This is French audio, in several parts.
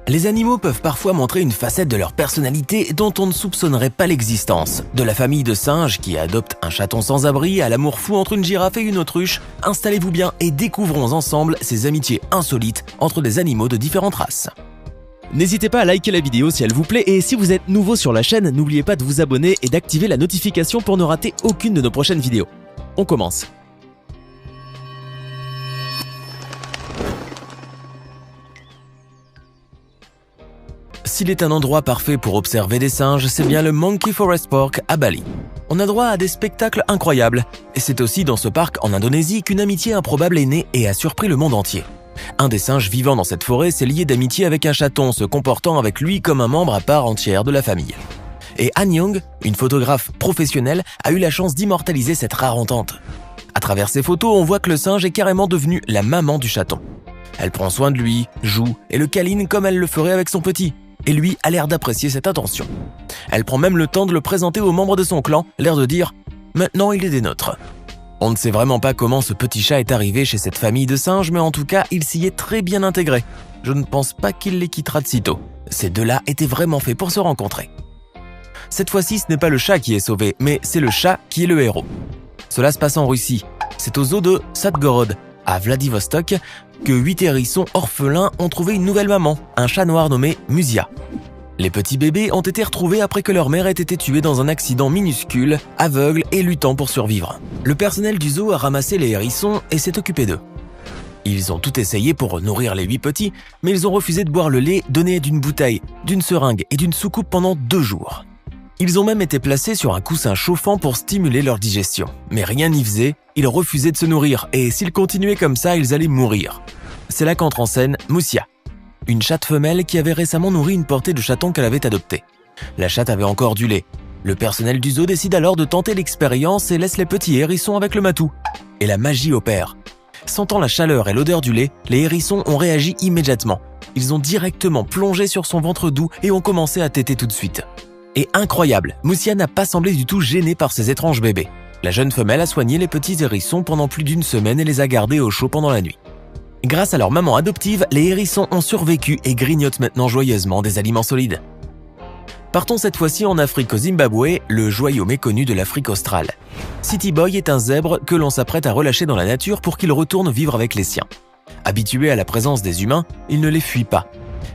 Les animaux peuvent parfois montrer une facette de leur personnalité dont on ne soupçonnerait pas l'existence. De la famille de singes qui adoptent un chaton sans abri à l'amour fou entre une girafe et une autruche, installez-vous bien et découvrons ensemble ces amitiés insolites entre des animaux de différentes races. N'hésitez pas à liker la vidéo si elle vous plaît et si vous êtes nouveau sur la chaîne, n'oubliez pas de vous abonner et d'activer la notification pour ne rater aucune de nos prochaines vidéos. On commence. S'il est un endroit parfait pour observer des singes, c'est bien le Monkey Forest Park à Bali. On a droit à des spectacles incroyables, et c'est aussi dans ce parc en Indonésie qu'une amitié improbable est née et a surpris le monde entier. Un des singes vivant dans cette forêt s'est lié d'amitié avec un chaton, se comportant avec lui comme un membre à part entière de la famille. Et Han Young, une photographe professionnelle, a eu la chance d'immortaliser cette rare entente. À travers ces photos, on voit que le singe est carrément devenu la maman du chaton. Elle prend soin de lui, joue et le câline comme elle le ferait avec son petit. Et lui a l'air d'apprécier cette attention. Elle prend même le temps de le présenter aux membres de son clan, l'air de dire « Maintenant il est des nôtres ». On ne sait vraiment pas comment ce petit chat est arrivé chez cette famille de singes, mais en tout cas, il s'y est très bien intégré. Je ne pense pas qu'il les quittera de sitôt. Ces deux-là étaient vraiment faits pour se rencontrer. Cette fois-ci, ce n'est pas le chat qui est sauvé, mais c'est le chat qui est le héros. Cela se passe en Russie. C'est au zoo de Satgorod, à Vladivostok, que 8 hérissons orphelins ont trouvé une nouvelle maman, un chat noir nommé Musia. Les petits bébés ont été retrouvés après que leur mère ait été tuée dans un accident minuscule, aveugle et luttant pour survivre. Le personnel du zoo a ramassé les hérissons et s'est occupé d'eux. Ils ont tout essayé pour nourrir les 8 petits, mais ils ont refusé de boire le lait donné d'une bouteille, d'une seringue et d'une soucoupe pendant 2 jours. Ils ont même été placés sur un coussin chauffant pour stimuler leur digestion. Mais rien n'y faisait, ils refusaient de se nourrir et s'ils continuaient comme ça, ils allaient mourir. C'est là qu'entre en scène Musia, une chatte femelle qui avait récemment nourri une portée de chatons qu'elle avait adopté. La chatte avait encore du lait. Le personnel du zoo décide alors de tenter l'expérience et laisse les petits hérissons avec le matou. Et la magie opère. Sentant la chaleur et l'odeur du lait, les hérissons ont réagi immédiatement. Ils ont directement plongé sur son ventre doux et ont commencé à téter tout de suite. Et incroyable, Musia n'a pas semblé du tout gênée par ces étranges bébés. La jeune femelle a soigné les petits hérissons pendant plus d'1 semaine et les a gardés au chaud pendant la nuit. Grâce à leur maman adoptive, les hérissons ont survécu et grignotent maintenant joyeusement des aliments solides. Partons cette fois-ci en Afrique au Zimbabwe, le joyau méconnu de l'Afrique australe. City Boy est un zèbre que l'on s'apprête à relâcher dans la nature pour qu'il retourne vivre avec les siens. Habitué à la présence des humains, il ne les fuit pas.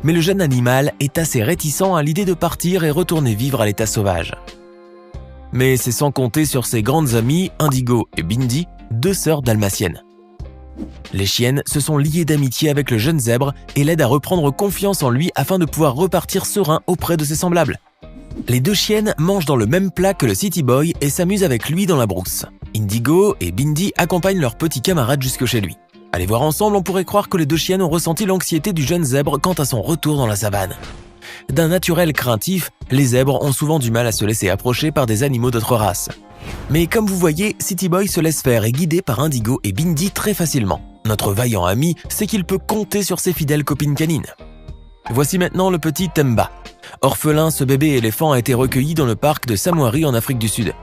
Mais le jeune animal est assez réticent à l'idée de partir et retourner vivre à l'état sauvage. Mais c'est sans compter sur ses grandes amies, Indigo et Bindi, 2 sœurs dalmatiennes. Les chiennes se sont liées d'amitié avec le jeune zèbre et l'aident à reprendre confiance en lui afin de pouvoir repartir serein auprès de ses semblables. Les 2 chiennes mangent dans le même plat que le City Boy et s'amusent avec lui dans la brousse. Indigo et Bindi accompagnent leur petit camarade jusque chez lui. À les voir ensemble, on pourrait croire que les 2 chiennes ont ressenti l'anxiété du jeune zèbre quant à son retour dans la savane. D'un naturel craintif, les zèbres ont souvent du mal à se laisser approcher par des animaux d'autres races. Mais comme vous voyez, City Boy se laisse faire et guider par Indigo et Bindi très facilement. Notre vaillant ami sait qu'il peut compter sur ses fidèles copines canines. Voici maintenant le petit Temba. Orphelin, ce bébé éléphant a été recueilli dans le parc de Samoari en Afrique du Sud.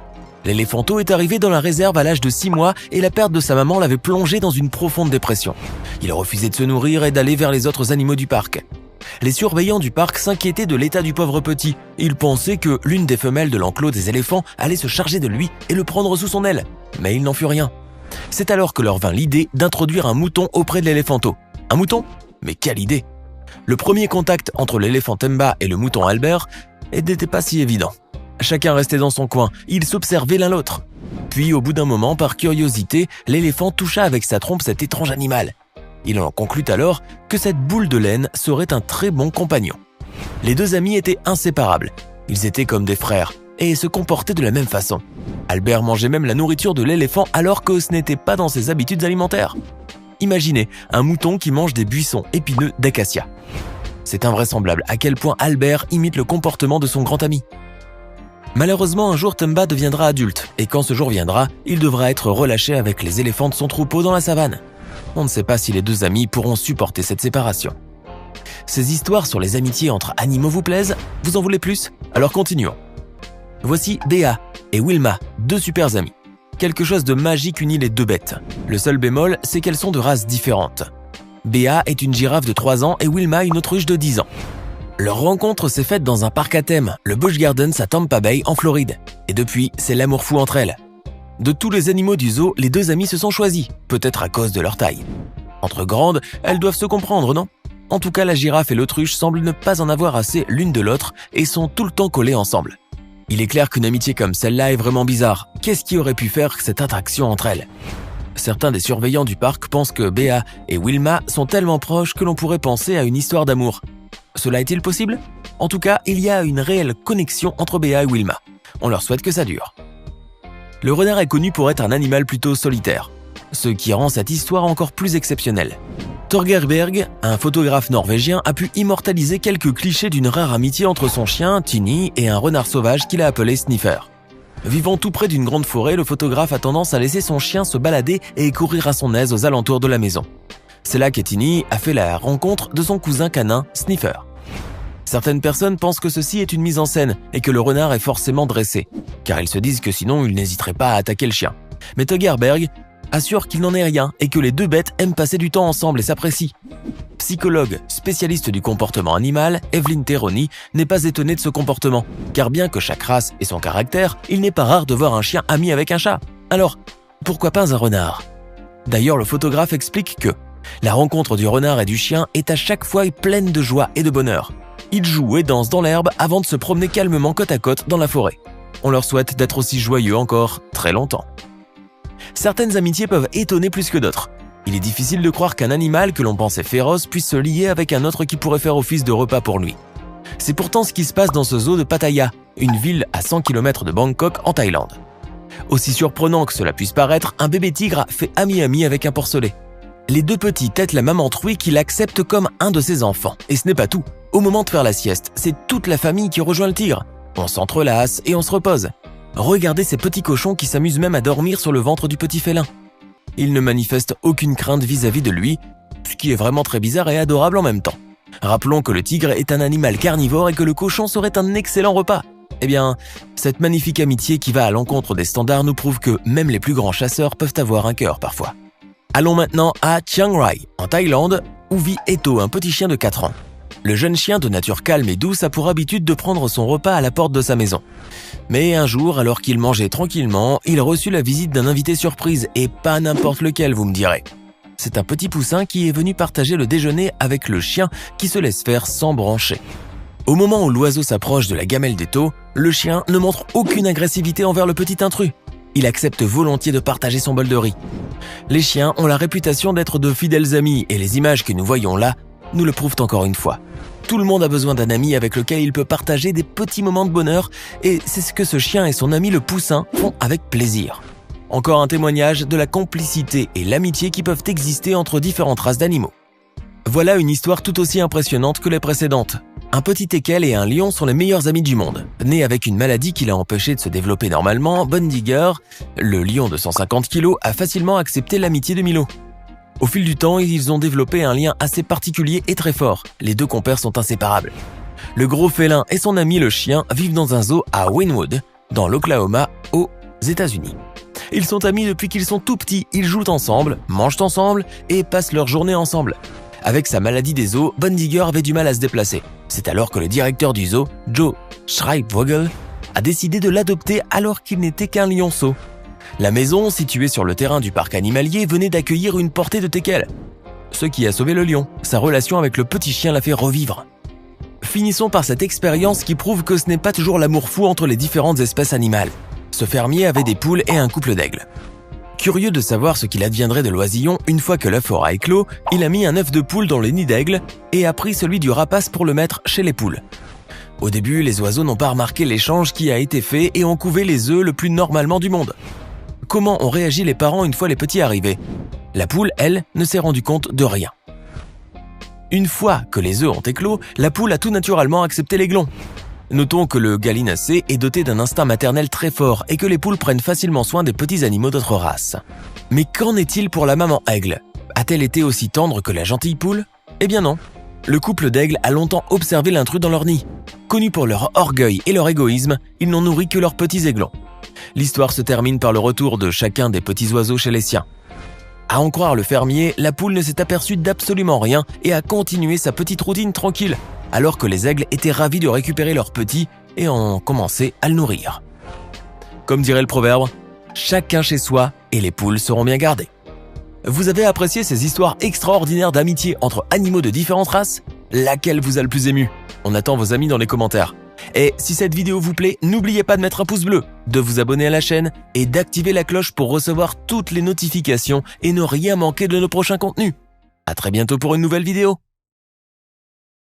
L'éléphanto est arrivé dans la réserve à l'âge de 6 mois et la perte de sa maman l'avait plongé dans une profonde dépression. Il refusait de se nourrir et d'aller vers les autres animaux du parc. Les surveillants du parc s'inquiétaient de l'état du pauvre petit. Ils pensaient que l'une des femelles de l'enclos des éléphants allait se charger de lui et le prendre sous son aile. Mais il n'en fut rien. C'est alors que leur vint l'idée d'introduire un mouton auprès de l'éléphanto. Un mouton ? Mais quelle idée ! Le premier contact entre l'éléphant Temba et le mouton Albert n'était pas si évident. Chacun restait dans son coin, ils s'observaient l'un l'autre. Puis, au bout d'un moment, par curiosité, l'éléphant toucha avec sa trompe cet étrange animal. Il en conclut alors que cette boule de laine serait un très bon compagnon. Les 2 amis étaient inséparables. Ils étaient comme des frères et se comportaient de la même façon. Albert mangeait même la nourriture de l'éléphant alors que ce n'était pas dans ses habitudes alimentaires. Imaginez un mouton qui mange des buissons épineux d'acacia. C'est invraisemblable à quel point Albert imite le comportement de son grand ami. Malheureusement, un jour Temba deviendra adulte, et quand ce jour viendra, il devra être relâché avec les éléphants de son troupeau dans la savane. On ne sait pas si les 2 amis pourront supporter cette séparation. Ces histoires sur les amitiés entre animaux vous plaisent? Vous en voulez plus? Alors continuons. Voici Béa et Wilma, 2 super amis. Quelque chose de magique unit les 2 bêtes. Le seul bémol, c'est qu'elles sont de races différentes. Béa est une girafe de 3 ans et Wilma une autruche de 10 ans. Leur rencontre s'est faite dans un parc à thème, le Busch Gardens à Tampa Bay en Floride. Et depuis, c'est l'amour fou entre elles. De tous les animaux du zoo, les deux amies se sont choisis, peut-être à cause de leur taille. Entre grandes, elles doivent se comprendre, non? En tout cas, la girafe et l'autruche semblent ne pas en avoir assez l'une de l'autre et sont tout le temps collées ensemble. Il est clair qu'une amitié comme celle-là est vraiment bizarre. Qu'est-ce qui aurait pu faire cette attraction entre elles? Certains des surveillants du parc pensent que Béa et Wilma sont tellement proches que l'on pourrait penser à une histoire d'amour. Cela est-il possible? En tout cas, il y a une réelle connexion entre Béa et Wilma. On leur souhaite que ça dure. Le renard est connu pour être un animal plutôt solitaire, ce qui rend cette histoire encore plus exceptionnelle. Torgeir Berg, un photographe norvégien, a pu immortaliser quelques clichés d'une rare amitié entre son chien, Tinny, et un renard sauvage qu'il a appelé Sniffer. Vivant tout près d'une grande forêt, le photographe a tendance à laisser son chien se balader et courir à son aise aux alentours de la maison. C'est là que Tinny a fait la rencontre de son cousin canin, Sniffer. Certaines personnes pensent que ceci est une mise en scène et que le renard est forcément dressé, car ils se disent que sinon il n'hésiterait pas à attaquer le chien. Mais Torgeir Berg assure qu'il n'en est rien et que les deux bêtes aiment passer du temps ensemble et s'apprécient. Psychologue spécialiste du comportement animal, Evelyn Teroni n'est pas étonnée de ce comportement, car bien que chaque race ait son caractère, il n'est pas rare de voir un chien ami avec un chat. Alors, pourquoi pas un renard? D'ailleurs, le photographe explique que la rencontre du renard et du chien est à chaque fois pleine de joie et de bonheur. Ils jouent et dansent dans l'herbe avant de se promener calmement côte à côte dans la forêt. On leur souhaite d'être aussi joyeux encore très longtemps. Certaines amitiés peuvent étonner plus que d'autres. Il est difficile de croire qu'un animal que l'on pensait féroce puisse se lier avec un autre qui pourrait faire office de repas pour lui. C'est pourtant ce qui se passe dans ce zoo de Pattaya, une ville à 100 km de Bangkok en Thaïlande. Aussi surprenant que cela puisse paraître, un bébé tigre fait ami-ami avec un porcelet. Les deux petits têtent la maman truie qui l'accepte comme un de ses enfants. Et ce n'est pas tout. Au moment de faire la sieste, c'est toute la famille qui rejoint le tigre. On s'entrelace et on se repose. Regardez ces petits cochons qui s'amusent même à dormir sur le ventre du petit félin. Ils ne manifestent aucune crainte vis-à-vis de lui, ce qui est vraiment très bizarre et adorable en même temps. Rappelons que le tigre est un animal carnivore et que le cochon serait un excellent repas. Eh bien, cette magnifique amitié qui va à l'encontre des standards nous prouve que même les plus grands chasseurs peuvent avoir un cœur parfois. Allons maintenant à Chiang Rai, en Thaïlande, où vit Eto, un petit chien de 4 ans. Le jeune chien de nature calme et douce a pour habitude de prendre son repas à la porte de sa maison. Mais un jour, alors qu'il mangeait tranquillement, il reçut la visite d'un invité surprise, et pas n'importe lequel, vous me direz. C'est un petit poussin qui est venu partager le déjeuner avec le chien qui se laisse faire sans brancher. Au moment où l'oiseau s'approche de la gamelle d'Eto, le chien ne montre aucune agressivité envers le petit intrus. Il accepte volontiers de partager son bol de riz. Les chiens ont la réputation d'être de fidèles amis et les images que nous voyons là nous le prouvent encore une fois. Tout le monde a besoin d'un ami avec lequel il peut partager des petits moments de bonheur et c'est ce que ce chien et son ami le poussin font avec plaisir. Encore un témoignage de la complicité et l'amitié qui peuvent exister entre différentes races d'animaux. Voilà une histoire tout aussi impressionnante que les précédentes. Un petit teckel et un lion sont les meilleurs amis du monde. Né avec une maladie qui l'a empêché de se développer normalement, Bondiger, le lion de 150 kg, a facilement accepté l'amitié de Milo. Au fil du temps, ils ont développé un lien assez particulier et très fort. Les deux compères sont inséparables. Le gros félin et son ami le chien vivent dans un zoo à Wynwood, dans l'Oklahoma, aux États-Unis. Ils sont amis depuis qu'ils sont tout petits, ils jouent ensemble, mangent ensemble et passent leur journée ensemble. Avec sa maladie des os, Bondiger avait du mal à se déplacer. C'est alors que le directeur du zoo, Joe Schreibvogel, a décidé de l'adopter alors qu'il n'était qu'un lionceau. La maison, située sur le terrain du parc animalier, venait d'accueillir une portée de teckels. Ce qui a sauvé le lion. Sa relation avec le petit chien l'a fait revivre. Finissons par cette expérience qui prouve que ce n'est pas toujours l'amour fou entre les différentes espèces animales. Ce fermier avait des poules et un couple d'aigles. Curieux de savoir ce qu'il adviendrait de l'oisillon, une fois que l'œuf aura éclos, il a mis un œuf de poule dans le nid d'aigle et a pris celui du rapace pour le mettre chez les poules. Au début, les oiseaux n'ont pas remarqué l'échange qui a été fait et ont couvé les œufs le plus normalement du monde. Comment ont réagi les parents une fois les petits arrivés? La poule, elle, ne s'est rendue compte de rien. Une fois que les œufs ont éclos, la poule a tout naturellement accepté l'aiglon. Notons que le gallinacé est doté d'un instinct maternel très fort et que les poules prennent facilement soin des petits animaux d'autres races. Mais qu'en est-il pour la maman aigle? A-t-elle été aussi tendre que la gentille poule? Eh bien non. Le couple d'aigles a longtemps observé l'intrus dans leur nid. Connus pour leur orgueil et leur égoïsme, ils n'ont nourri que leurs petits aiglons. L'histoire se termine par le retour de chacun des petits oiseaux chez les siens. À en croire le fermier, la poule ne s'est aperçue d'absolument rien et a continué sa petite routine tranquille, alors que les aigles étaient ravis de récupérer leur petit et ont commencé à le nourrir. Comme dirait le proverbe, chacun chez soi et les poules seront bien gardées. Vous avez apprécié ces histoires extraordinaires d'amitié entre animaux de différentes races? Laquelle vous a le plus ému? On attend vos amis dans les commentaires. Et si cette vidéo vous plaît, n'oubliez pas de mettre un pouce bleu, de vous abonner à la chaîne et d'activer la cloche pour recevoir toutes les notifications et ne rien manquer de nos prochains contenus. À très bientôt pour une nouvelle vidéo.